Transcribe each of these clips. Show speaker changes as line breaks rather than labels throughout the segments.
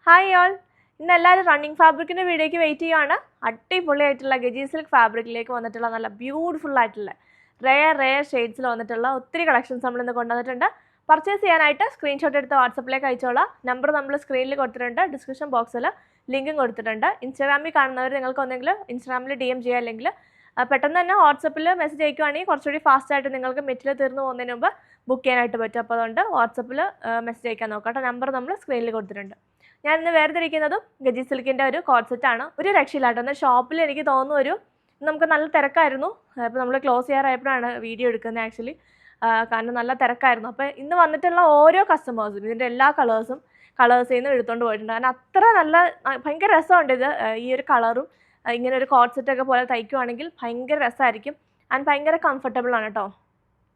Hi all, ഇന്ന് എല്ലാവരും running ഫാബ്രിക്കിൻ്റെ വീഡിയോയ്ക്ക് വെയിറ്റ് ചെയ്യുകയാണ്. അടിപൊളിയായിട്ടുള്ള ഗജി സിൽക്ക് ഫാബ്രിക്കിലേക്ക് വന്നിട്ടുള്ള നല്ല ബ്യൂട്ടിഫുൾ ആയിട്ടുള്ള റെയർ ഷെയ്ഡ്സിൽ വന്നിട്ടുള്ള ഒത്തിരി കളക്ഷൻസ് നമ്മളിന്ന് കൊണ്ടുവന്നിട്ടുണ്ട്. പർച്ചേസ് ചെയ്യാനായിട്ട് സ്ക്രീൻഷോട്ട് എടുത്ത് വാട്സപ്പിലേക്ക് അയച്ചോളാം. നമ്പർ നമ്മൾ സ്ക്രീനിൽ കൊടുത്തിട്ടുണ്ട്, ഡിസ്ക്രിപ്ഷൻ ബോക്സിൽ ലിങ്കും കൊടുത്തിട്ടുണ്ട്. ഇൻസ്റ്റാഗ്രാമിൽ കാണുന്നവർ നിങ്ങൾക്ക് ഒന്നെങ്കിൽ ഇൻസ്റ്റാഗ്രാമിൽ DM ചെയ്യുക, അല്ലെങ്കിൽ പെട്ടെന്ന് തന്നെ വാട്സപ്പിൽ മെസ്സേജ് അയക്കുകയാണെങ്കിൽ കുറച്ചുകൂടി ഫാസ്റ്റായിട്ട് നിങ്ങൾക്ക് മെറ്റീരിയൽ തീർന്നു പോകുന്നതിന് മുമ്പ് ബുക്ക് ചെയ്യാനായിട്ട് പറ്റും. അപ്പോൾ അതുകൊണ്ട് വാട്സപ്പിൽ മെസ്സേജ് അയക്കാൻ നോക്കാം കേട്ടോ. നമ്പർ നമ്മൾ സ്ക്രീനിൽ കൊടുത്തിട്ടുണ്ട്. ഞാൻ ഇന്ന് വേർതിരിക്കുന്നതും ഗജി സിൽക്കിൻ്റെ ഒരു കോഡ് സെറ്റാണ്. ഒരു രക്ഷയില്ലാട്ടോ. എന്നാൽ ഷോപ്പിൽ എനിക്ക് തോന്നുന്നു നമുക്ക് നല്ല തിരക്കായിരുന്നു. ഇപ്പോൾ നമ്മൾ ക്ലോസ് ചെയ്യാറായപ്പോഴാണ് വീഡിയോ എടുക്കുന്നത് ആക്ച്വലി, കാരണം നല്ല തിരക്കായിരുന്നു. അപ്പോൾ ഇന്ന് വന്നിട്ടുള്ള ഓരോ കസ്റ്റമേഴ്സും ഇതിൻ്റെ എല്ലാ കളേഴ്സിൽ നിന്ന് എടുത്തുകൊണ്ട് പോയിട്ടുണ്ട്. കാരണം അത്ര നല്ല ഭയങ്കര രസമുണ്ട് ഇത്. ഈ ഒരു കളറും ഇങ്ങനെ ഒരു കോഡ് സെറ്റൊക്കെ പോലെ തയ്ക്കുവാണെങ്കിൽ ഭയങ്കര രസമായിരിക്കും. ആൻഡ് ഭയങ്കര കംഫർട്ടബിൾ ആണ് കേട്ടോ.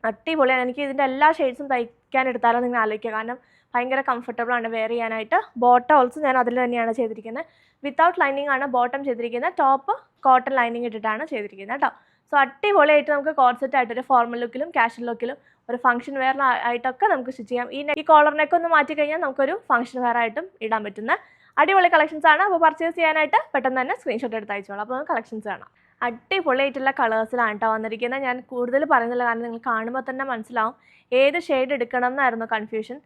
അടിപൊളിയാണ്. എനിക്ക് ഇതിൻ്റെ എല്ലാ ഷെയ്ഡ്സും തയ്ക്കാൻ എടുത്താലും നിങ്ങൾ ആലോചിക്കുക, കാരണം ഭയങ്കര കംഫർട്ടബിൾ ആണ് വെയർ ചെയ്യാനായിട്ട്. ബോട്ടം ഓൾസോ ഞാൻ അതിൽ തന്നെയാണ് ചെയ്തിരിക്കുന്നത്. വിത്തൗട്ട് ലൈനിങ് ആണ് ബോട്ടം ചെയ്തിരിക്കുന്നത്. ടോപ്പ് കോട്ടൺ ലൈനിങ് ഇട്ടിട്ടാണ് ചെയ്തിരിക്കുന്നത് കേട്ടോ. സോ അടിപൊളിയായിട്ട് നമുക്ക് കോഡ് സെറ്റ് ആയിട്ട് ഒരു ഫോർമൽ ലുക്കിലും കാഷ്വൽ ലുക്കിലും ഒരു ഫംഗ്ഷൻ വെയർ ആയിട്ടൊക്കെ നമുക്ക് സ്റ്റിച്ച് ചെയ്യാം. ഈ കോളറിനൊക്കെ ഒന്ന് മാറ്റി കഴിഞ്ഞാൽ നമുക്കൊരു ഫംഗ്ഷൻ വെയർ ആയിട്ടും ഇടാൻ പറ്റുന്ന അടിപൊളി കളക്ഷൻസ് ആണ്. അപ്പോൾ പർച്ചേസ് ചെയ്യാനായിട്ട് പെട്ടെന്ന് തന്നെ സ്ക്രീൻഷോട്ട് എടുത്ത് അയച്ചോളാം. അപ്പോൾ നമുക്ക് കളക്ഷൻസ് കാണാം. അടിപൊളിയായിട്ടുള്ള കളേഴ്സിലാണ് കേട്ടോ വന്നിരിക്കുന്നത്. ഞാൻ കൂടുതൽ പറയുന്നില്ല, കാരണം നിങ്ങൾ കാണുമ്പോൾ തന്നെ മനസ്സിലാവും ഏത് ഷെയ്ഡ് എടുക്കണം എന്നായിരുന്നു കൺഫ്യൂഷൻ.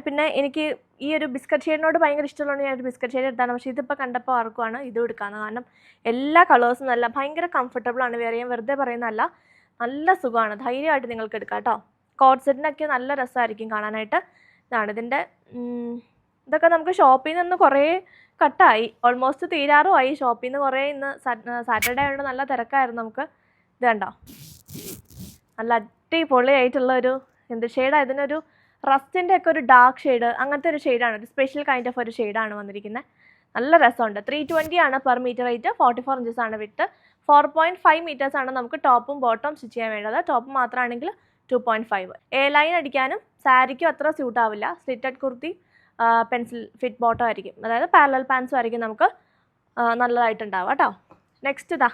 പിന്നെ എനിക്ക് ഈ ഒരു ബിസ്ക്കറ്റ് ഷെയ്ഡിനോട് ഭയങ്കര ഇഷ്ടമുള്ളതുകൊണ്ട് ഞാനൊരു ബിസ്ക്കറ്റ് ഷെയ്ഡ് എടുത്താണ്. പക്ഷേ ഇതിപ്പോൾ കണ്ടപ്പോൾ ആർക്കുമാണ് ഇതും എടുക്കാമെന്ന്. കാരണം എല്ലാ കളേഴ്സും നല്ല ഭയങ്കര കംഫർട്ടബിളാണ് വെയർ ചെയ്യാൻ. വെറുതെ പറയുന്നതല്ല, നല്ല സുഖമാണ്. ധൈര്യമായിട്ട് നിങ്ങൾക്ക് എടുക്കാം കേട്ടോ. കോഡ് സെറ്റിനൊക്കെ നല്ല രസമായിരിക്കും കാണാനായിട്ട്. ഇതാണ് ഇതിൻ്റെ ഇതൊക്കെ നമുക്ക് ഷോപ്പിൽ നിന്ന് കുറേ കട്ടായി, ഓൾമോസ്റ്റ് തീരാറുമായി. ഷോപ്പിൽ നിന്ന് കുറേ ഇന്ന് സാറ്റർഡേ ആയതുകൊണ്ട് നല്ല തിരക്കായിരുന്നു. നമുക്ക് ഇത് കണ്ടോ, നല്ല അടിപൊളിയായിട്ടുള്ള ഒരു എന്ത് ഷെയ്ഡാണ് ഇതിനൊരു റസ്റ്റിൻ്റെ ഒക്കെ ഒരു ഡാർക്ക് ഷെയ്ഡ്, അങ്ങനത്തെ ഒരു ഷെയ്ഡാണ്. ഒരു സ്പെഷ്യൽ കൈൻഡ് ഓഫ് ഒരു ഷെയ്ഡാണ് വന്നിരിക്കുന്നത്. നല്ല രസമുണ്ട്. 320 ആണ് പെർ മീറ്റർ റേറ്റ്. 44 ഇഞ്ചസ് ആണ് വിട്ട്. 4.5 മീറ്റേഴ്സ് ആണ് നമുക്ക് ടോപ്പും ബോട്ടവും സ്റ്റിച്ച് ചെയ്യാൻ വേണ്ടത്. ടോപ്പ് മാത്രമാണെങ്കിൽ 2.5. ലൈൻ അടിക്കാനും സാരിക്കും അത്ര സ്യൂട്ട് ആവില്ല. Slitted kurti pencil fit bottom ആയിരിക്കും, അതായത് പാരലൽ പാൻസും ആയിരിക്കും നമുക്ക് നല്ലതായിട്ടുണ്ടാവുക കേട്ടോ. നെക്സ്റ്റ് ഇതാ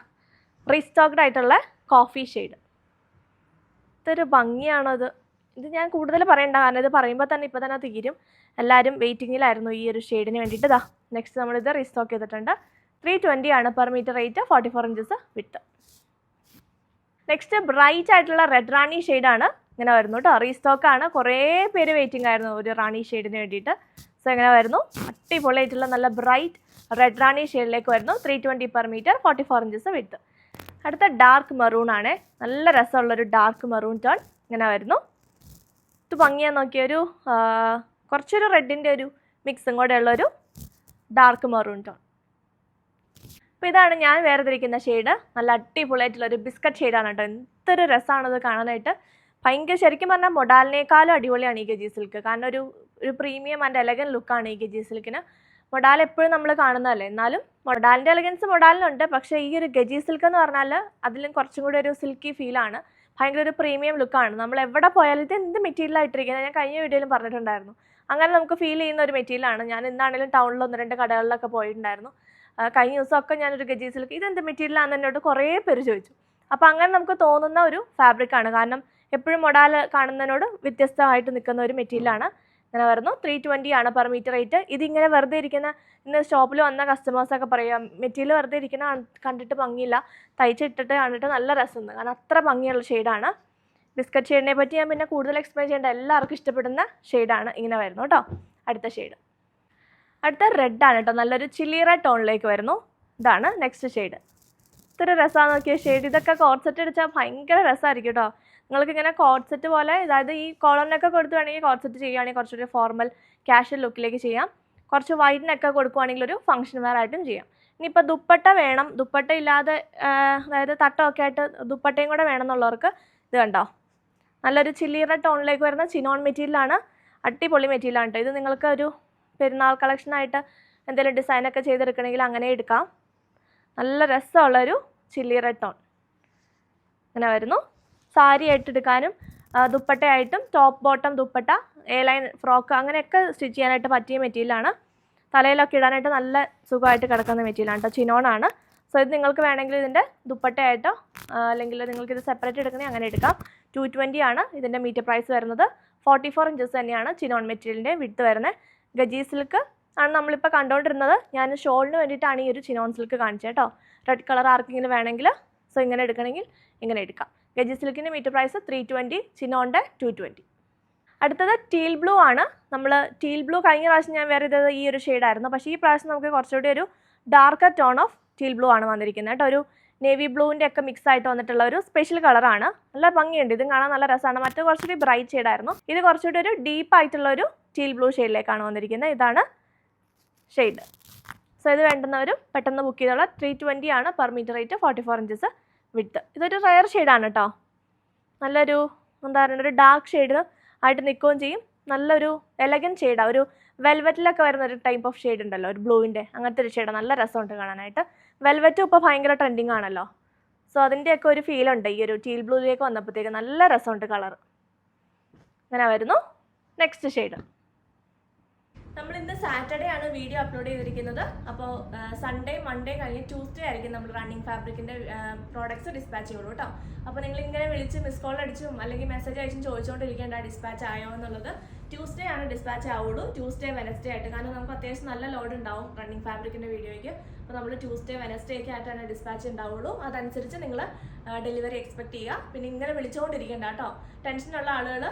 റീസ്റ്റോക്ഡ് ആയിട്ടുള്ള കോഫി ഷെയ്ഡ്. ഇതൊരു ഭംഗിയാണോ ഇത് ഞാൻ കൂടുതൽ പറയണ്ട, കാരണം ഇത് പറയുമ്പോൾ തന്നെ ഇപ്പോൾ തന്നെ തീരും. എല്ലാവരും വെയിറ്റിങ്ങിലായിരുന്നു ഈ ഒരു ഷെയ്ഡിന് വേണ്ടിയിട്ട്. ഇതാ നെക്സ്റ്റ് നമ്മളിത് റീസ്റ്റോക്ക് ചെയ്തിട്ടുണ്ട്. 320 ആണ് പെർ മീറ്റർ റേറ്റ്. 44 ഇഞ്ചസ് വിട്ട്. നെക്സ്റ്റ് ബ്രൈറ്റ് ആയിട്ടുള്ള റെഡ് റാണി ഷെയ്ഡാണ് ഇങ്ങനെ വരുന്നു കേട്ടോ. റീസ്റ്റോക്കാണ്. കുറേ പേര് വെയിറ്റിംഗ് ആയിരുന്നു ഒരു റാണി ഷെയ്ഡിന് വേണ്ടിയിട്ട്. സോ ഇങ്ങനെ വരുന്നു. അടിപൊളിയായിട്ടുള്ള നല്ല ബ്രൈറ്റ് റെഡ് റാണി ഷെയ്ഡിലേക്ക് വരുന്നു. 320 പെർ മീറ്റർ. 44 ഇഞ്ചസ് വിട്ട്. അടുത്ത ഡാർക്ക് മെറൂൺ ആണ്. നല്ല രസമുള്ളൊരു ഡാർക്ക് മെറൂൺ ടോൺ ഇങ്ങനെ വരുന്നു. ഇത് ഭംഗിയാന്ന് നോക്കിയൊരു കുറച്ചൊരു റെഡിൻ്റെ ഒരു മിക്സും കൂടെ ഉള്ളൊരു ഡാർക്ക് മെറൂൺ ടോൺ. അപ്പോൾ ഇതാണ് ഞാൻ വേർതിരിക്കുന്ന ഷെയ്ഡ്. നല്ല അടിപൊളിയായിട്ടുള്ളൊരു ബിസ്ക്കറ്റ് ഷെയ്ഡാണ് കേട്ടോ. എന്തൊരു രസമാണത് കാണാനായിട്ട്. ഭയങ്കര ശരിക്കും പറഞ്ഞാൽ മൊഡാലിനേക്കാളും അടിപൊളിയാണ് ഈ ഗജി സിൽക്ക്. കാരണം ഒരു പ്രീമിയം ആൻഡ് എലഗൻ ലുക്കാണ് ഈ ഗജി സിൽക്കിന്. മൊഡാൽ എപ്പോഴും നമ്മൾ കാണുന്നതല്ലേ, എന്നാലും മൊഡാലിൻ്റെ എലഗൻസ് മൊഡാലിനുണ്ട്. പക്ഷേ ഈ ഒരു ഗജി സിൽക്ക് എന്ന് പറഞ്ഞാൽ അതിലും കുറച്ചും കൂടി ഒരു സിൽക്കി ഫീലാണ്. ഭയങ്കര ഒരു പ്രീമിയം ലുക്കാണ്. നമ്മൾ എവിടെ പോയാലും ഇത് എന്ത് മെറ്റീരിയലായിട്ടിരിക്കുന്നത് ഞാൻ കഴിഞ്ഞ വീഡിയോയിലും പറഞ്ഞിട്ടുണ്ടായിരുന്നു. അങ്ങനെ നമുക്ക് ഫീൽ ചെയ്യുന്ന ഒരു മെറ്റീരിയലാണ്. ഞാൻ ഇന്നാണെങ്കിലും ടൗണിൽ 1-2 കടകളിലൊക്കെ പോയിട്ടുണ്ടായിരുന്നു. കഴിഞ്ഞ ദിവസമൊക്കെ ഞാനൊരു ഗജി സിൽക്ക് ഇതെന്ത് മെറ്റീരിയലാണെന്ന് എന്നോട് കുറേ പേര് ചോദിച്ചു. അപ്പോൾ അങ്ങനെ നമുക്ക് തോന്നുന്ന ഒരു ഫാബ്രിക്കാണ്. കാരണം എപ്പോഴും മൊഡാൽ കാണുന്നതിനോട് വ്യത്യസ്തമായിട്ട് നിൽക്കുന്ന ഒരു മെറ്റീരിയലാണ്. ഇങ്ങനെ വരുന്നു. 320 ആണ് പെർ മീറ്റർ റേറ്റ്. ഇതിങ്ങനെ വെറുതെ ഇരിക്കുന്ന ഇന്ന് ഷോപ്പിൽ വന്ന കസ്റ്റമേഴ്സൊക്കെ പറയാം, മെറ്റീരിയൽ വെറുതെ ഇരിക്കുന്ന കണ്ടിട്ട് ഭംഗിയില്ല, തയ്ച്ചിട്ടിട്ട് കണ്ടിട്ട് നല്ല രസമുണ്ട്. കാരണം അത്ര ഭംഗിയുള്ള ഷെയ്ഡാണ്. ബിസ്ക്കറ്റ് ഷെയ്ഡിനെ പറ്റി ഞാൻ പിന്നെ കൂടുതൽ എക്സ്പ്ലെയിൻ ചെയ്യേണ്ട, എല്ലാവർക്കും ഇഷ്ടപ്പെടുന്ന ഷെയ്ഡാണ് ഇങ്ങനെ വരുന്നു കേട്ടോ. അടുത്ത ഷെയ്ഡ് അടുത്ത റെഡാണ് കേട്ടോ. നല്ലൊരു ചില്ലി റെഡ് ടോണിലേക്ക് വരുന്നു. ഇതാണ് നെക്സ്റ്റ് ഷെയ്ഡ്. ഇത്ര രസമാണെന്ന് നോക്കിയ ഷെയ്ഡ്. ഇതൊക്കെ കോഡ് സെറ്റ് അടിച്ചാൽ ഭയങ്കര രസമായിരിക്കും കേട്ടോ. നിങ്ങൾക്കിങ്ങനെ കോഡ് സെറ്റ് പോലെ, അതായത് ഈ കോളറിനൊക്കെ കൊടുത്ത് വേണമെങ്കിൽ കോഡ് സെറ്റ് ചെയ്യുകയാണെങ്കിൽ കുറച്ചൊരു ഫോർമൽ കാഷ്വൽ ലുക്കിലേക്ക് ചെയ്യാം. കുറച്ച് വൈഡിനൊക്കെ കൊടുക്കുകയാണെങ്കിൽ ഒരു ഫംഗ്ഷൻ വെയർ ആയിട്ടും ചെയ്യാം. ഇനിയിപ്പോൾ ദുപ്പട്ട വേണം, ദുപ്പട്ട ഇല്ലാതെ അതായത് തട്ടമൊക്കെ ആയിട്ട് ദുപ്പട്ടയും കൂടെ വേണമെന്നുള്ളവർക്ക് ഇത് കണ്ടോ, നല്ലൊരു ചില്ലി റെഡ് ടോണിലേക്ക് വരുന്ന ചിനോൺ മെറ്റീരിയലാണ്. അടിപൊളി മെറ്റീരിയലാണ് കേട്ടോ. ഇത് നിങ്ങൾക്ക് ഒരു പെരുന്നാൾ കളക്ഷനായിട്ട് എന്തെങ്കിലും ഡിസൈനൊക്കെ ചെയ്തെടുക്കണമെങ്കിൽ അങ്ങനെ എടുക്കാം. നല്ല രസമുള്ളൊരു ചില്ലി റെഡ് ടോൺ ഇങ്ങനെ വരുന്നു. സാരി ആയിട്ട് എടുക്കാനും ദുപ്പട്ടയായിട്ടും top bottom dupatta line frock അങ്ങനെയൊക്കെ സ്റ്റിച്ച് ചെയ്യാനായിട്ട് പറ്റിയ മെറ്റീരിയലാണ്. തലയിലൊക്കെ ഇടാനായിട്ട് നല്ല സുഖമായിട്ട് കിടക്കുന്ന മെറ്റീരിയലാണ് കേട്ടോ. ചിനോണാണ്. സോ ഇത് നിങ്ങൾക്ക് വേണമെങ്കിൽ ഇതിൻ്റെ ദുപ്പട്ടയായിട്ടോ അല്ലെങ്കിൽ നിങ്ങൾക്കിത് സെപ്പറേറ്റ് എടുക്കണമെങ്കിൽ അങ്ങനെ എടുക്കാം. 220 ആണ് ഇതിൻ്റെ മീറ്റർ പ്രൈസ് വരുന്നത്. 44 ഇഞ്ചസ് തന്നെയാണ് ചിനോൺ മെറ്റീരിയലിൻ്റെ വിഡ്ത്ത് വരുന്നത്. ഗജി സിൽക്ക് ആണ് നമ്മളിപ്പോൾ കണ്ടുകൊണ്ടിരുന്നത്. ഞാൻ ഷോളിന് വേണ്ടിയിട്ടാണ് ഈ ഒരു ചിനോൺ സിൽക്ക് കാണിച്ചത് കേട്ടോ. റെഡ് കളർ ആർക്കെങ്കിലും വേണമെങ്കിൽ സോ ഇങ്ങനെ എടുക്കണമെങ്കിൽ ഇങ്ങനെ എടുക്കാം. Gaji സിൽക്കിൻ്റെ metre price 320, ചിനോണിൻ്റെ 220. അടുത്തത് ടീൽ ബ്ലൂ ആണ്. നമ്മൾ ടീൽ ബ്ലൂ കഴിഞ്ഞ പ്രാവശ്യം ഞാൻ വേറെ ചെയ്തത് ഈ ഒരു ഷെയ്ഡായിരുന്നു. പക്ഷേ ഈ പ്രാവശ്യം നമുക്ക് കുറച്ചുകൂടി ഒരു darker tone of teal blue ആണ് വന്നിരിക്കുന്നത് കേട്ടോ. ഒരു നേവി ബ്ലൂവിൻ്റെ ഒക്കെ മിക്സ് ആയിട്ട് വന്നിട്ടുള്ള ഒരു സ്പെഷ്യൽ കളറാണ്. നല്ല ഭംഗിയുണ്ട്, ഇതും കാണാൻ നല്ല രസമാണ്. മറ്റേ കുറച്ചുകൂടി ബ്രൈറ്റ് ഷെയ്ഡായിരുന്നു. ഇത് കുറച്ചുകൂടി ഒരു ഡീപ്പ് ആയിട്ടുള്ള ഒരു ടീൽ ബ്ലൂ ഷെയ്ഡിലേക്കാണ് വന്നിരിക്കുന്നത്. ഇതാണ് ഷെയ്ഡ്. സോ ഇത് വേണ്ടുന്നവരും പെട്ടെന്ന് ബുക്ക് ചെയ്തോളാം. 320 ആണ് per metre rate, 44 inches width. ഇതൊരു റയർ ഷെയ്ഡാണ് കേട്ടോ. നല്ലൊരു എന്താ പറയുക, ഒരു ഡാർക്ക് ഷെയ്ഡ് ആയിട്ട് നിൽക്കുകയും ചെയ്യും. നല്ലൊരു എലഗൻറ്റ് ഷെയ്ഡാണ്. ഒരു വെൽവെറ്റിലൊക്കെ വരുന്ന ഒരു ടൈപ്പ് ഓഫ് ഷെയ്ഡ് ഉണ്ടല്ലോ, ഒരു ബ്ലൂവിൻ്റെ അങ്ങനത്തെ ഒരു ഷെയ്ഡാണ്. നല്ല രസമുണ്ട് കാണാനായിട്ട്. വെൽവെറ്റും ഇപ്പോൾ ഭയങ്കര ട്രെൻഡിങ് ആണല്ലോ. സോ അതിൻ്റെയൊക്കെ ഒരു ഫീലുണ്ട് ഈ ഒരു ടീൽ ബ്ലൂയിലേക്ക് വന്നപ്പോഴത്തേക്ക്. നല്ല രസമുണ്ട് കളർ. അങ്ങനെ വരുന്നു നെക്സ്റ്റ് ഷെയ്ഡ്. നമ്മൾ ഇന്ന് സാറ്റർഡേ ആണ് വീഡിയോ അപ്ലോഡ് ചെയ്തിരിക്കുന്നത്. അപ്പോൾ സൺഡേ മൺഡേ കഴിഞ്ഞ് ട്യൂസ്ഡേ ആയിരിക്കും നമ്മൾ റണ്ണിങ് ഫാബ്രിക്കിൻ്റെ പ്രോഡക്ട്സ് ഡിസ്പാച്ച് ചെയ്യുള്ളൂ കേട്ടോ. അപ്പോൾ നിങ്ങൾ ഇങ്ങനെ വിളിച്ച് മിസ് കോൾ അടിച്ചും അല്ലെങ്കിൽ മെസ്സേജ് അയച്ചും ചോദിച്ചുകൊണ്ടിരിക്കേണ്ട ഡിസ്പാച്ച് ആയോ എന്നുള്ളത്. ട്യൂസ്ഡേ ആണ് ഡിസ്പാച്ച് ആവുള്ളൂ, ട്യൂസ്ഡേ വെനസ്ഡേ ആയിട്ട്. കാരണം നമുക്ക് അത്യാവശ്യം നല്ല ലോഡ് ഉണ്ടാവും റണ്ണിങ് ഫാബ്രിക്കിൻ്റെ വീഡിയോയ്ക്ക്. അപ്പോൾ നമ്മൾ ട്യൂസ്ഡേ വെനസ്ഡേ ഒക്കെ ആയിട്ടാണ് ഡിസ്പാച്ച് ഉണ്ടാവുള്ളൂ. അതനുസരിച്ച് നിങ്ങൾ ഡെലിവറി എക്സ്പെക്ട് ചെയ്യുക. പിന്നെ ഇങ്ങനെ വിളിച്ചുകൊണ്ടിരിക്കേണ്ട കേട്ടോ. ടെൻഷനുള്ള ആളുകൾ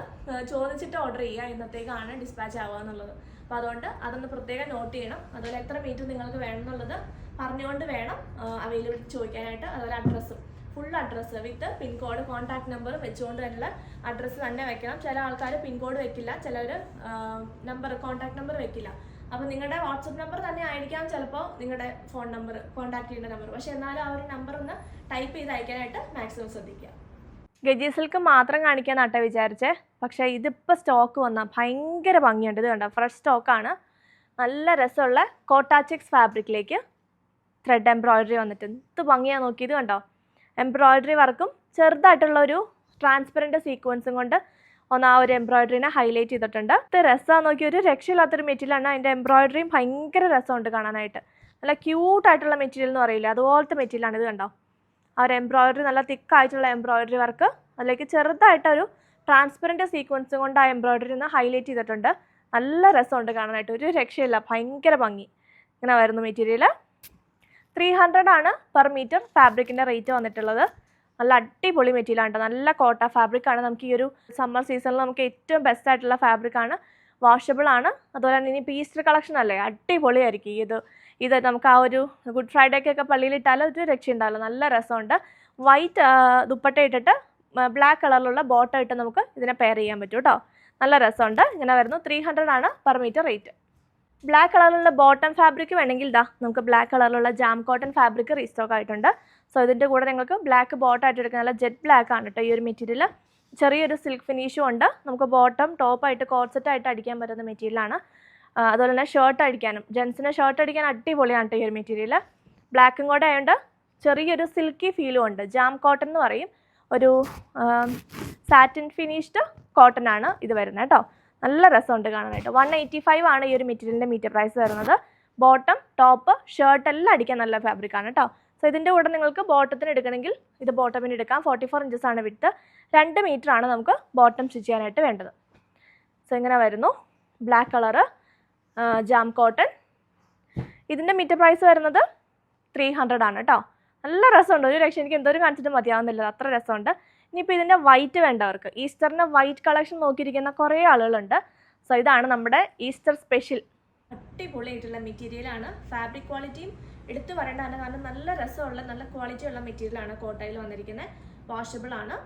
ചോദിച്ചിട്ട് ഓർഡർ ചെയ്യുക, ഇന്നത്തേക്കാണ് ഡിസ്പാച്ച് ആവുക എന്നുള്ളത്. അപ്പോൾ അതുകൊണ്ട് അതൊന്ന് പ്രത്യേകം നോട്ട് ചെയ്യണം. അതുപോലെ എത്ര മീറ്റർ നിങ്ങൾക്ക് വേണം എന്നുള്ളത് പറഞ്ഞുകൊണ്ട് വേണം അവൈലബിലിറ്റി ചോദിക്കാനായിട്ട്. അതുപോലെ അഡ്രസ്സും ഫുൾ അഡ്രസ്സ് വിത്ത് പിൻകോഡ് കോൺടാക്ട് നമ്പർ വെച്ചുകൊണ്ട് തന്നെയുള്ള അഡ്രസ്സ് തന്നെ വെക്കണം. ചില ആൾക്കാർ പിൻകോഡ് വെക്കില്ല, ചിലർ കോൺടാക്ട് നമ്പർ വെക്കില്ല. അപ്പോൾ നിങ്ങളുടെ വാട്സപ്പ് നമ്പർ തന്നെ ആയിരിക്കാം ചിലപ്പോൾ നിങ്ങളുടെ ഫോൺ നമ്പർ, കോൺടാക്ട് ചെയ്യേണ്ട നമ്പർ. പക്ഷേ എന്നാലും ആ ഒരു നമ്പർ ഒന്ന് ടൈപ്പ് ചെയ്ത് അയക്കാനായിട്ട് മാക്സിമം ശ്രദ്ധിക്കുക. ഗജി സിൽക്ക് മാത്രം കാണിക്കാന്നാട്ടെ വിചാരിച്ചേ, പക്ഷേ ഇതിപ്പോൾ സ്റ്റോക്ക് വന്നാൽ ഭയങ്കര ഭംഗിയുണ്ട്. ഇത് കണ്ടോ, ഫ്രഷ് സ്റ്റോക്കാണ്. നല്ല രസമുള്ള കോട്ടാച്ചിക്സ് ഫാബ്രിക്കിലേക്ക് ത്രെഡ് എംബ്രോയിഡറി വന്നിട്ട് എന്ത് ഭംഗിയാണ് നോക്കി. ഇത് കണ്ടോ, എംബ്രോയിഡറി വർക്കും ചെറുതായിട്ടുള്ളൊരു ട്രാൻസ്പെറൻറ്റ് സീക്വൻസും കൊണ്ട് ഒന്ന് ആ ഒരു എംബ്രോയിഡറിനെ ഹൈലൈറ്റ് ചെയ്തിട്ടുണ്ട്. ഇത് രസമാണ് നോക്കി, ഒരു രക്ഷയില്ലാത്തൊരു മെറ്റീരിയലാണ്. അതിൻ്റെ എംബ്രോയിഡറിയും ഭയങ്കര രസമുണ്ട് കാണാനായിട്ട്. നല്ല ക്യൂട്ടായിട്ടുള്ള മെറ്റീരിയൽ എന്ന് പറയില്ല, അതുപോലത്തെ മെറ്റീരിയലാണ്. ഇത് കണ്ടോ, ആ ഒരു എംബ്രോയിഡറി നല്ല തിക്കായിട്ടുള്ള എംബ്രോയിഡറി വർക്ക്, അതിലേക്ക് ചെറുതായിട്ടൊരു ട്രാൻസ്പെറൻറ്റ് സീക്വൻസ് കൊണ്ട് ആ എംബ്രോയിഡറി ഒന്ന് ഹൈലൈറ്റ് ചെയ്തിട്ടുണ്ട്. നല്ല രസമുണ്ട് കാണാനായിട്ട്, ഒരു രക്ഷയില്ല, ഭയങ്കര ഭംഗി. ഇങ്ങനെ വരുന്നു മെറ്റീരിയൽ. 300 ആണ് പെർ മീറ്റർ ഫാബ്രിക്കിൻ്റെ റേറ്റ് വന്നിട്ടുള്ളത്. നല്ല അടിപൊളി മെറ്റീരിയലാണ്, നല്ല കോട്ട ഫാബ്രിക്കാണ്. നമുക്ക് ഈ ഒരു സമ്മർ സീസണിൽ നമുക്ക് ഏറ്റവും ബെസ്റ്റ് ആയിട്ടുള്ള ഫാബ്രിക്കാണ്. വാഷബിൾ ആണ്. അതുപോലെ തന്നെ ഇനി ഈസ്റ്റർ കളക്ഷൻ അല്ലേ, അടിപൊളിയായിരിക്കും ഇത് നമുക്ക് ആ ഒരു ഗുഡ് ഫ്രൈഡേക്കൊക്കെ പള്ളിയിലിട്ടാലും ഒരു രക്ഷയുണ്ടാവില്ല. നല്ല രസമുണ്ട്. വൈറ്റ് ദുപ്പട്ട ഇട്ടിട്ട് ബ്ലാക്ക് കളറിലുള്ള ബോട്ടം ഇട്ട് നമുക്ക് ഇതിനെ പെയർ ചെയ്യാൻ പറ്റും കേട്ടോ. നല്ല രസമുണ്ട്. ഇങ്ങനെ വരുന്നു. 300 ആണ് പെർ മീറ്റർ റേറ്റ്. ബ്ലാക്ക് കളറിലുള്ള ബോട്ടം ഫാബ്രിക് വേണമെങ്കിൽ നമുക്ക് ബ്ലാക്ക് കളറിലുള്ള ജാം കോട്ടൺ ഫാബ്രിക് റീസ്റ്റോക്ക് ആയിട്ടുണ്ട്. സോ ഇതിൻ്റെ കൂടെ നിങ്ങൾക്ക് ബ്ലാക്ക് ബോട്ടം ആയിട്ട് എടുക്കുന്ന നല്ല ജെറ്റ് ബ്ലാക്ക് ആണ് കേട്ടോ ഈ ഒരു മെറ്റീരിയൽ. ചെറിയൊരു സിൽക്ക് ഫിനിഷും ഉണ്ട്. നമുക്ക് ബോട്ടം ടോപ്പായിട്ട് കോർസെറ്റായിട്ട് അടിക്കാൻ പറ്റുന്ന മെറ്റീരിയലാണ്. അതുപോലെ തന്നെ ഷർട്ട് അടിക്കാനും, ജെൻസിന് ഷർട്ട് അടിക്കാൻ അടിപൊളിയാണ് കേട്ടോ ഈ ഒരു മെറ്റീരിയൽ. ബ്ലാക്കും കൂടെ ആയതുകൊണ്ട് ചെറിയൊരു സിൽക്കി ഫീലും ഉണ്ട്. ജാം കോട്ടൺ എന്ന് പറയും. ഒരു സാറ്റിൻ ഫിനിഷ്ഡ് കോട്ടൺ ആണ് ഇത് വരുന്നത് കേട്ടോ. നല്ല രസമുണ്ട് കാണാനായിട്ട്. 185 ആണ് ഈ ഒരു മെറ്റീരിയലിൻ്റെ മീറ്റർ പ്രൈസ് വരുന്നത്. ബോട്ടം ടോപ്പ് ഷർട്ട് എല്ലാം അടിക്കാൻ നല്ല ഫാബ്രിക്കാണ് കേട്ടോ. സോ ഇതിൻ്റെ കൂടെ നിങ്ങൾക്ക് ബോട്ടത്തിന് എടുക്കണമെങ്കിൽ ഇത് ബോട്ടമിന് എടുക്കാം. 44 ഇഞ്ചസ് ആണ് വിഡ്ത്ത്. 2 മീറ്റർ ആണ് നമുക്ക് ബോട്ടം സ്റ്റിച്ച് ചെയ്യാനായിട്ട് വേണ്ടത്. സോ ഇങ്ങനെ വരുന്നു. Black colour jam cotton. ഇതിൻ്റെ മീറ്റർ പ്രൈസ് വരുന്നത് 300 ആണ് കേട്ടോ. നല്ല രസമുണ്ട്, ഒരു രക്ഷ. എനിക്ക് എന്തോരം കാണിച്ചിട്ട് മതിയാവുന്നില്ല, അത്ര രസമുണ്ട്. ഇനിയിപ്പോൾ ഇതിൻ്റെ വൈറ്റ് വേണ്ടവർക്ക്, ഈസ്റ്ററിന് വൈറ്റ് കളക്ഷൻ നോക്കിയിരിക്കുന്ന കുറേ ആളുകളുണ്ട്. സോ ഇതാണ് നമ്മുടെ ഈസ്റ്റർ സ്പെഷ്യൽ. അടിപൊളിയായിട്ടുള്ള മെറ്റീരിയലാണ്. ഫാബ്രിക് ക്വാളിറ്റിയും എടുത്തു പറയേണ്ടതാണ്, കാരണം നല്ല രസമുള്ള നല്ല ക്വാളിറ്റി ഉള്ള മെറ്റീരിയലാണ് കോട്ടയിൽ വന്നിരിക്കുന്നത്. വാഷബിൾ ആണ്.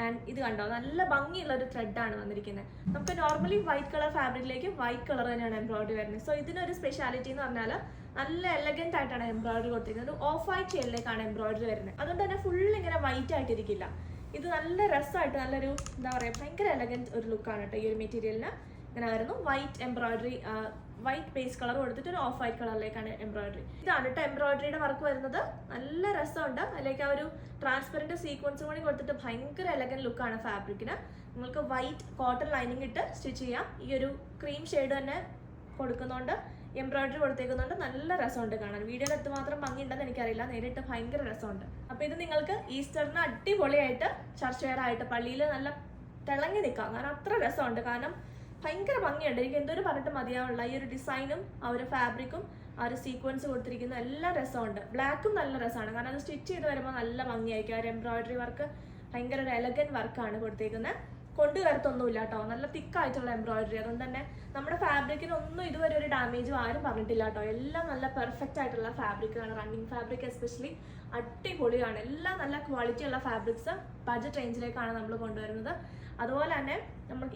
ആൻഡ് ഇത് കണ്ടോ, നല്ല ഭംഗിയുള്ള ഒരു ത്രെഡാണ് വന്നിരിക്കുന്നത്. നമുക്ക് നോർമലി വൈറ്റ് കളർ ഫാബ്രിക്കിലേക്ക് വൈറ്റ് കളർ തന്നെയാണ് എംബ്രോയിഡറി വരുന്നത്. സോ ഇതിനൊരു സ്പെഷ്യാലിറ്റി എന്ന് പറഞ്ഞാൽ നല്ല എലഗൻ്റ് ആയിട്ടാണ് എംബ്രോയിഡറി കൊടുത്തിരിക്കുന്നത്. ഒരു ഓഫ് വൈറ്റ് ഷെയ്ഡിലേക്കാണ് എംബ്രോയിഡറി വരുന്നത്. അതുകൊണ്ട് തന്നെ ഫുൾ ഇങ്ങനെ വൈറ്റ് ആയിട്ടിരിക്കില്ല. ഇത് നല്ല രസമായിട്ട് നല്ലൊരു എന്താ പറയുക, ഭയങ്കര എലഗൻറ്റ് ഒരു ലുക്കാണ് കേട്ടോ ഈ ഒരു മെറ്റീരിയലിന്. ഇങ്ങനെ വരുന്നു. White embroidery, white base colour കൊടുത്തിട്ട് ഒരു ഓഫ് വൈറ്റ് കളറിലേക്കാണ് എംബ്രോയിഡറി. ഇതാണ് കേട്ടോ എംബ്രോയിഡറിയുടെ വർക്ക് വരുന്നത്. നല്ല രസമുണ്ട്. അതിലേക്ക് ആ ഒരു ട്രാൻസ്പെറൻറ്റ് സീക്വൻസും കൂടി കൊടുത്തിട്ട് ഭയങ്കര എലഗൻറ്റ് ലുക്കാണ് ഫാബ്രിക്കിന്. നിങ്ങൾക്ക് വൈറ്റ് കോട്ടൺ ലൈനിങ് ഇട്ട് സ്റ്റിച്ച് ചെയ്യാം. ഈ ഒരു ക്രീം ഷെയ്ഡ് തന്നെ കൊടുക്കുന്നതുകൊണ്ട്, എംബ്രോയിഡറി കൊടുത്തേക്കുന്നുണ്ട്. നല്ല രസമുണ്ട് കാണാൻ. വീഡിയോയിൽ എത്രമാത്രം ഭംഗിയുണ്ടെന്ന് എനിക്കറിയില്ല, നേരിട്ട് ഭയങ്കര രസമുണ്ട്. അപ്പോൾ ഇത് നിങ്ങൾക്ക് ഈസ്റ്ററിന് അടിപൊളിയായിട്ട് ചർച്ച് വെയർ ആയിട്ട് പള്ളിയിൽ നല്ല തിളങ്ങി നിൽക്കാം. കാരണം അത്ര രസമുണ്ട്. കാരണം ഭയങ്കര ഭംഗിയുണ്ട്. എനിക്ക് എന്തൊരു പറഞ്ഞിട്ട് മതിയാവുള്ള ഈ ഒരു ഡിസൈനും ആ ഒരു ഫാബ്രിക്കും ആ ഒരു സീക്വൻസ് കൊടുത്തിരിക്കുന്ന എല്ലാ രസമുണ്ട്. ബ്ലാക്കും നല്ല രസമാണ്, കാരണം അത് സ്റ്റിച്ച് ചെയ്ത് വരുമ്പോൾ നല്ല ഭംഗിയായിരിക്കും. ആ ഒരു എംബ്രോയിഡറി വർക്ക് ഭയങ്കര ഒരു എലഗൻറ്റ് വർക്കാണ് കൊടുത്തേക്കുന്നത്. കൊണ്ട് കയർത്തൊന്നുമില്ല കേട്ടോ, നല്ല തിക്കായിട്ടുള്ള എംബ്രോയിഡറി. അതുകൊണ്ട് തന്നെ നമ്മുടെ ഫാബ്രിക്കിനൊന്നും ഇതുവരെ ഒരു ഡാമേജും ആരും പറഞ്ഞിട്ടില്ല കേട്ടോ. എല്ലാം നല്ല പെർഫെക്റ്റ് ആയിട്ടുള്ള ഫാബ്രിക്കാണ്. റണ്ണിങ് ഫാബ്രിക് എസ്പെഷ്യലി അടിപൊളിയാണ്. എല്ലാം നല്ല ക്വാളിറ്റി ഉള്ള ഫാബ്രിക്സ് ബഡ്ജറ്റ് റേഞ്ചിലേക്കാണ് നമ്മൾ കൊണ്ടുവരുന്നത്. അതുപോലെ തന്നെ നമുക്ക്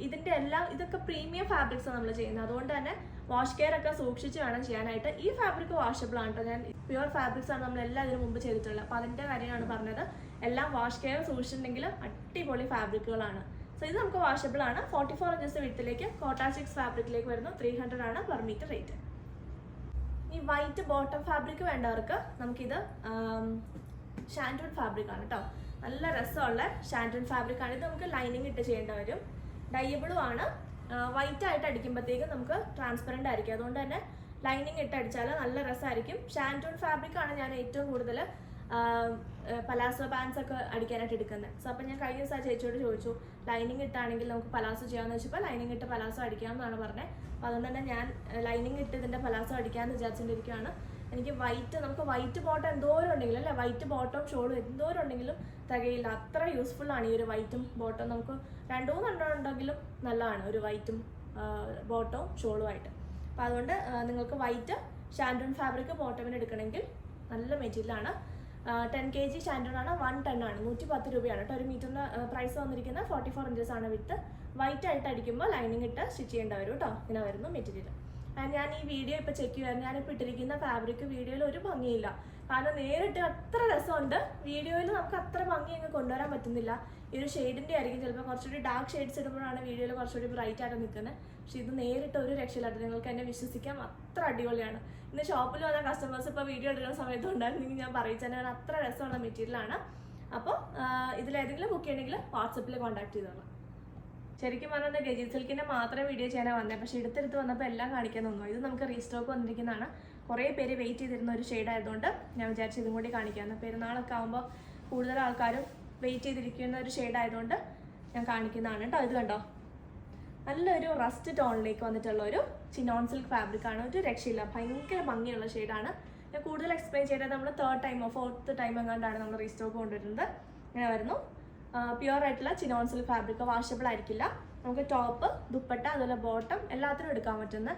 ഇതൊക്കെ പ്രീമിയം ഫാബ്രിക്സ് നമ്മൾ ചെയ്യുന്നത്. അതുകൊണ്ട് തന്നെ വാഷ് കെയർ ഒക്കെ സൂക്ഷിച്ച് വേണം ചെയ്യാനായിട്ട്. ഈ ഫാബ്രിക് വാഷബിൾ ആണ് കേട്ടോ. ഞാൻ പ്യുവർ ഫാബ്രിക്സ് ആണ് നമ്മളെല്ലാം ഇതിന് മുമ്പ് ചെയ്തിട്ടുള്ളത്. അപ്പോൾ അതിൻ്റെ കാര്യമാണ് പറഞ്ഞത്. എല്ലാം വാഷ് കെയർ സൂക്ഷിച്ചിട്ടുണ്ടെങ്കിൽ അടിപൊളി ഫാബ്രിക്കുകളാണ്. സോ ഇത് നമുക്ക് വാഷബിൾ ആണ്. 44 ഇഞ്ചസ് വിഡ്ത്തിലേക്ക് കോട്ട 6 ഫാബ്രിക്കിലേക്ക് വരുന്നു. 300 ആണ് പെർ മീറ്റർ റേറ്റ്. ഈ വൈറ്റ് ബോട്ടം ഫാബ്രിക് വേണ്ടവർക്ക് നമുക്കിത് ഷാൻഡൂൺ ഫാബ്രിക് ആണ് കേട്ടോ. നല്ല രസമുള്ള ഷാൻഡൂൺ ഫാബ്രിക് ആണ്. ഇത് നമുക്ക് ലൈനിങ് ഇട്ട് ചെയ്യേണ്ടി വരും. ഡയബിളും ആണ്. വൈറ്റ് ആയിട്ട് അടിക്കുമ്പോഴത്തേക്കും നമുക്ക് ട്രാൻസ്പെറൻ്റ് ആയിരിക്കും. അതുകൊണ്ട് തന്നെ ലൈനിങ് ഇട്ട് അടിച്ചാൽ നല്ല രസമായിരിക്കും. ഷാൻഡൂൺ ഫാബ്രിക് ആണ് ഞാൻ ഏറ്റവും കൂടുതൽ പലാസോ പാൻസ് ഒക്കെ അടിക്കാനായിട്ട് എടുക്കുന്നത്. സോ അപ്പം ഞാൻ കഴിഞ്ഞ ദിവസം ആ ചേച്ചിയോട് ചോദിച്ചു, ലൈനിങ് ഇട്ടാണെങ്കിൽ നമുക്ക് പലാസോ ചെയ്യാമെന്ന് വെച്ചപ്പോൾ ലൈനിങ് ഇട്ട് പലാസോ അടിക്കാമെന്നാണ് പറഞ്ഞത്. അപ്പോൾ അതുകൊണ്ട് തന്നെ ഞാൻ ലൈനിങ് ഇട്ട് ഇതിൻ്റെ പലാസോ അടിക്കാമെന്ന് വിചാരിച്ചുകൊണ്ടിരിക്കുകയാണ്. എനിക്ക് നമുക്ക് വൈറ്റ് ബോട്ടം എന്തോരം ഉണ്ടെങ്കിലും അല്ലേ, വൈറ്റ് ബോട്ടം ഷോളും എന്തോരം ഉണ്ടെങ്കിലും തികയില്ല. അത്ര യൂസ്ഫുള്ളാണ് ഈ ഒരു വൈറ്റും ബോട്ടം. നമുക്ക് 2-3 എണ്ണം ഉണ്ടെങ്കിലും നല്ലതാണ് ഒരു വൈറ്റും ബോട്ടവും ഷോളുമായിട്ട്. അപ്പോൾ അതുകൊണ്ട് നിങ്ങൾക്ക് വൈറ്റ് ഷാൻഡൂൺ ഫാബ്രിക് ബോട്ടമിന് എടുക്കണമെങ്കിൽ നല്ല മെറ്റീരിയലാണ്. 10 kg ഷാൻഡൂൺ ആണ്. 110 ആണ്. 110 രൂപയാണ് കേട്ടോ. ഒരു മീറ്ററിന് പ്രൈസ് വന്നിരിക്കുന്നത് 44 ഇഞ്ചസ് ആണ് വിത്ത്. വൈറ്റ് ആയിട്ട് അടിക്കുമ്പോൾ ലൈനിങ് ഇട്ട് സ്റ്റിച്ച് ചെയ്യേണ്ടി വരും കേട്ടോ. ഇങ്ങനെ വരുന്നു മെറ്റീരിയൽ. ഞാൻ ഈ വീഡിയോ ഇപ്പോൾ ചെക്ക് ചെയ്യുമായിരുന്നു. ഞാനിപ്പോൾ ഇട്ടിരിക്കുന്ന ഫാബ്രിക് വീഡിയോയിൽ ഒരു ഭംഗിയില്ല, കാരണം നേരിട്ട് അത്ര രസമുണ്ട്. വീഡിയോയിൽ നമുക്ക് അത്ര ഭംഗി അങ്ങ് കൊണ്ടുവരാൻ പറ്റുന്നില്ല. ഈ ഒരു ഷെയ്ഡിൻ്റെ ആയിരിക്കും ചിലപ്പോൾ. കുറച്ചുകൂടി ഡാർക്ക് ഷെയ്ഡ്സ് ഇടുമ്പോഴാണ് വീഡിയോയിൽ കുറച്ചുകൂടി ബ്രൈറ്റ് ആയിട്ട് നിൽക്കുന്നത്. പക്ഷേ ഇത് നേരിട്ട് ഒരു രക്ഷയില്ലാത്ത, നിങ്ങൾക്ക് എന്നെ വിശ്വസിക്കാം, അത്ര അടിപൊളിയാണ്. ഇന്ന് ഷോപ്പിൽ വന്ന കസ്റ്റമേഴ്സ് ഇപ്പോൾ വീഡിയോ എടുക്കുന്ന സമയത്ത് ഉണ്ടായിരുന്നെങ്കിൽ ഞാൻ പറയിച്ചാൽ അത്ര രസമുള്ള മെറ്റീരിയലാണ്. അപ്പോൾ ഇതിലേതെങ്കിലും ബുക്ക് ചെയ്യണമെങ്കിൽ വാട്സപ്പിൽ കോൺടാക്ട് ചെയ്തോളാം. ശരിക്കും പറഞ്ഞാൽ ഗജി സിൽക്കിൻ്റെ മാത്രമേ വീഡിയോ ചെയ്യാനാണ് വന്നത്. പക്ഷേ എടുത്തെടുത്ത് വന്നപ്പോൾ എല്ലാം കാണിക്കാൻ തോന്നുന്നു. ഇത് നമുക്ക് റീസ്റ്റോക്ക് വന്നിരിക്കുന്നതാണ്. കുറേ പേര് വെയിറ്റ് ചെയ്തിരുന്ന ഒരു ഷെയ്ഡ് ആയതുകൊണ്ട് ഞാൻ വിചാരിച്ചു ഇതും കൂടി കാണിക്കാമെന്ന്. പെരുന്നാളൊക്കെ ആകുമ്പോൾ കൂടുതൽ ആൾക്കാരും വെയിറ്റ് ചെയ്തിരിക്കുന്ന ഒരു ഷെയ്ഡ് ആയതുകൊണ്ട് ഞാൻ കാണിക്കുന്നതാണ് കേട്ടോ. ഇത് കണ്ടോ, നല്ലൊരു റസ്റ്റ് ടോണിലേക്ക് വന്നിട്ടുള്ള ഒരു ചിനോൺ സിൽക്ക് ഫാബ്രിക്കാണ്. ഒരു രക്ഷയില്ല, ഭയങ്കര ഭംഗിയുള്ള ഷെയ്ഡാണ്. ഞാൻ കൂടുതൽ എക്സ്പ്ലെയിൻ ചെയ്തത് നമ്മൾ 3rd ടൈമോ 4th ടൈം എങ്ങാണ്ടാണ് നമ്മൾ റീസ്റ്റോക്ക് കൊണ്ടുവരുന്നത്. ഇങ്ങനെ വരുന്നു. പ്യുവർ ആയിട്ടുള്ള ചിനോൺ സിൽക്ക് ഫാബ്രിക്, വാഷബിൾ ആയിരിക്കില്ല. നമുക്ക് ടോപ്പ്, ദുപ്പട്ട, അതുപോലെ ബോട്ടം എല്ലാത്തിനും എടുക്കാൻ പറ്റുന്ന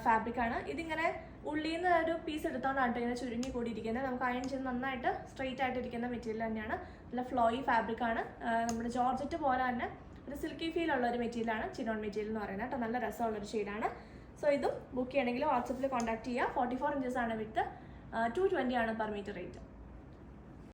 ഫാബ്രിക്കാണ്. ഇതിങ്ങനെ ഉള്ളിൽ നിന്ന് ഒരു പീസ് എടുത്തോണ്ടാണ് ഇങ്ങനെ ചുരുങ്ങി കൂടിയിരിക്കുന്നത്. നമുക്ക് അയൺ ചെയ്ത് നന്നായിട്ട് സ്ട്രെയിറ്റ് ആയിട്ട് ഇരിക്കുന്ന മെറ്റീരിയൽ തന്നെയാണ്. നല്ല ഫ്ലോയി ഫാബ്രിക്കാണ്. നമ്മുടെ ജോർജറ്റ് പോലെ തന്നെ ഒരു സിൽക്കി ഫീൽ ഉള്ള ഒരു മെറ്റീരിയലാണ് ചിനോൺ മെറ്റീരിയൽ എന്ന് പറയുന്നത് കേട്ടോ. നല്ല രസമുള്ളൊരു ഷെയ്ഡാണ്. സോ ഇതും ബുക്ക് ചെയ്യണമെങ്കിൽ വാട്സപ്പിൽ കോൺടാക്ട് ചെയ്യുക. 44 ഇഞ്ചസ് ആണ് വിത്ത്. 220 ആണ് പെർ മീറ്റർ റേറ്റ്.